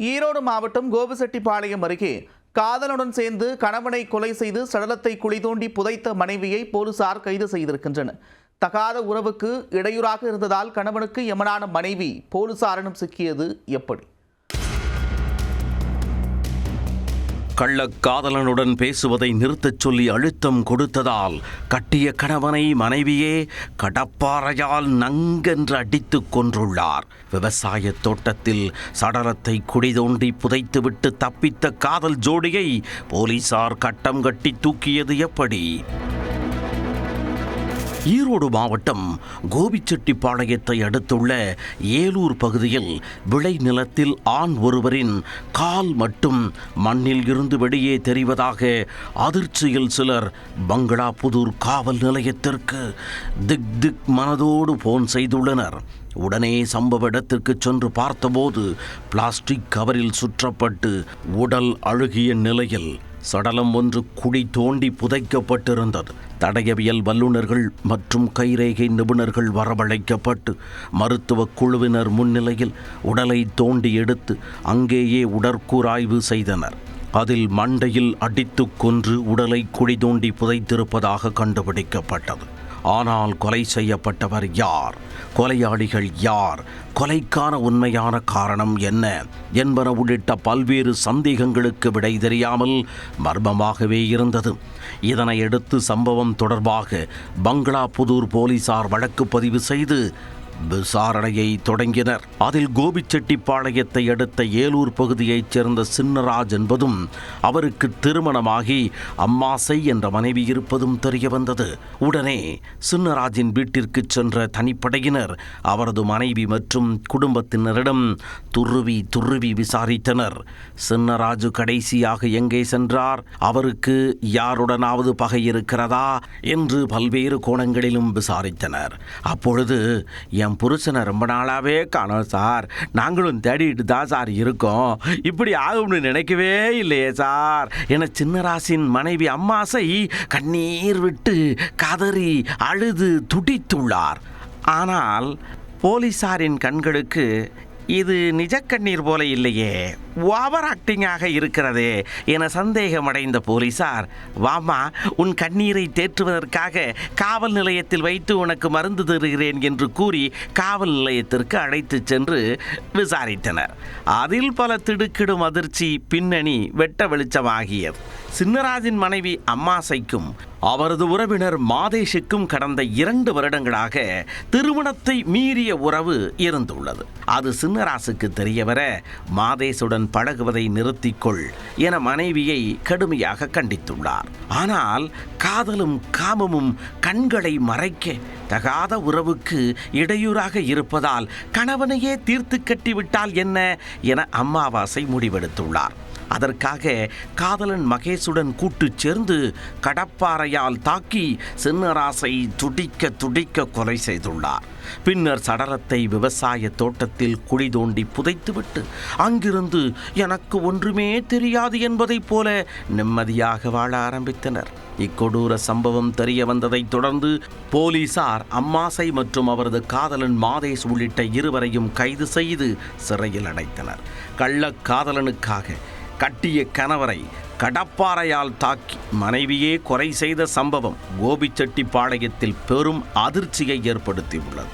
ஈரோடு மாவட்டம் கோபிச்செட்டிப்பாளையம் அருகே காதலனுடன் சேர்ந்து கணவனை கொலை செய்து சடலத்தை குழி தோண்டி புதைத்த மனைவியை போலீசார் கைது செய்திருக்கின்றனர். தகாத உறவுக்கு இடையூறாக இருந்ததால் கணவனுக்கு எமனான மனைவி போலீசாரிடம் சிக்கியது எப்படி? கள்ளக்காதலனுடன் பேசுவதை நிறுத்தச் சொல்லி அழுத்தம் கொடுத்ததால் கட்டிய கணவனை மனைவியே கடப்பாறையால் நங்கென்று அடித்துக் கொன்றுள்ளார். விவசாய தோட்டத்தில் சடலத்தை குழி தோண்டி புதைத்துவிட்டு தப்பித்த காதல் ஜோடியை போலீசார் கட்டம் கட்டி தூக்கியது எப்படி? ஈரோடு மாவட்டம் கோபிச்செட்டிப்பாளையத்தை அடுத்துள்ள ஏலூர் பகுதியில் விளை நிலத்தில் ஆண் ஒருவரின் கால் மட்டும் மண்ணில் இருந்து வெளியே தெரிவதாக அதிர்ச்சியில் சிலர் பங்களாபுதூர் காவல் நிலையத்திற்கு திக் மனதோடு போன் செய்துள்ளனர். உடனே சம்பவ இடத்திற்கு சென்று பார்த்தபோது பிளாஸ்டிக் கவரில் சுற்றப்பட்டு உடல் அழுகிய நிலையில் சடலம் ஒன்று குழி தோண்டி புதைக்கப்பட்டிருந்தது. தடயவியல் வல்லுநர்கள் மற்றும் கைரேகை நிபுணர்கள் வரவழைக்கப்பட்டு மருத்துவ குழுவினர் முன்னிலையில் உடலை தோண்டி எடுத்து அங்கேயே உடற்கூராய்வு செய்தனர். அதில் மண்டையில் அடித்து கொன்று உடலை குழி தோண்டி புதைத்திருப்பதாக கண்டுபிடிக்கப்பட்டது. ஆனால் கொலை செய்யப்பட்டவர் யார்? கொலையாளிகள் யார்? கொலைக்கான உண்மையான காரணம் என்ன என்பன உள்ளிட்ட பல்வேறு சந்தேகங்களுக்கு விடை தெரியாமல் மர்மமாகவே இருந்தது. இதனையடுத்து சம்பவம் தொடர்பாக பங்களாபுதூர் போலீசார் வழக்கு பதிவு செய்து விசாரணையை தொடங்கினர். அதில் கோபிச்செட்டிப்பாளையத்தை அடுத்த ஏலூர் பகுதியைச் சேர்ந்த சின்னராஜ் என்பதும் அவருக்கு திருமணமாகி அம்மாசை என்ற மனைவி இருப்பதும் தெரிய வந்தது. உடனே சின்னராஜின் வீட்டிற்கு சென்ற தனிப்படையினர் அவரது மனைவி மற்றும் குடும்பத்தினரிடம் துருவி விசாரித்தனர். சின்னராஜு கடைசியாக எங்கே சென்றார்? அவருக்கு யாருடனாவது பகை இருக்கிறதா என்று பல்வேறு கோணங்களிலும் விசாரித்தனர். அப்பொழுது என் புருஷனை ரொம்ப நாளாவே காணோம் சார், நாங்களும் தேடிட்டு தான் சார் இருக்கோம், இப்படி ஆகும்னு நினைக்கவே இல்லையே சார் என சின்னராசின் மனைவி அம்மாசை கண்ணீர் விட்டு கதறி அழுது துடித்துள்ளார். ஆனால் போலீசாரின் கண்களுக்கு இது நிஜக்கண்ணீர் போல இல்லையே, ஓவர் ஆக்டிங்காக இருக்கிறதே என சந்தேகமடைந்த போலீசார், வாமா உன் கண்ணீரை தேற்றுவதற்காக காவல் நிலையத்தில் வைத்து உனக்கு மருந்து தருகிறேன் என்று கூறி காவல் நிலையத்திற்கு அழைத்துச் சென்று விசாரித்தனர். அதில் பல திடுக்கிடும் அதிர்ச்சி பின்னணி வெட்ட வெளிச்சமாகியது. சின்னராஜின் மனைவி அம்மாசைக்கும் அவரது உறவினர் மாதேஷுக்கும் கடந்த 2 வருடங்களாக திருமணத்தை மீறிய உறவு இருந்துள்ளது. அது சின்னராசுக்கு தெரியவர மாதேஷுடன் பழகுவதை நிறுத்திக்கொள் என மனைவியை கடுமையாக கண்டித்துள்ளார். ஆனால் காதலும் காமமும் கண்களை மறைக்க தகாத உறவுக்கு இடையூறாக இருப்பதால் கணவனையே தீர்த்து கட்டிவிட்டால் என்ன என அம்மாவாசை முடிவெடுத்துள்ளார். அதற்காக காதலன் மகேஷுடன் கூட்டு சேர்ந்து கடப்பாறையால் தாக்கி சின்னராசை துடிக்க கொலை செய்துள்ளார். பின்னர் சடலத்தை விவசாய தோட்டத்தில் குழி தோண்டி புதைத்துவிட்டு அங்கிருந்து எனக்கு ஒன்றுமே தெரியாது என்பதைப் போல நிம்மதியாக வாழ ஆரம்பித்தனர். இக்கொடூர சம்பவம் தெரிய வந்ததை தொடர்ந்து போலீசார் அம்மாசை மற்றும் அவரது காதலன் மாதேஷ் உள்ளிட்ட இருவரையும் கைது செய்து சிறையில் அடைத்தனர். கள்ளக்காதலனுக்காக கட்டிய கணவரை கடப்பாறையால் தாக்கி மனைவியே கொலை செய்த சம்பவம் கோபிச்செட்டிப்பாளையத்தில் பெரும் அதிர்ச்சியை ஏற்படுத்தியுள்ளது.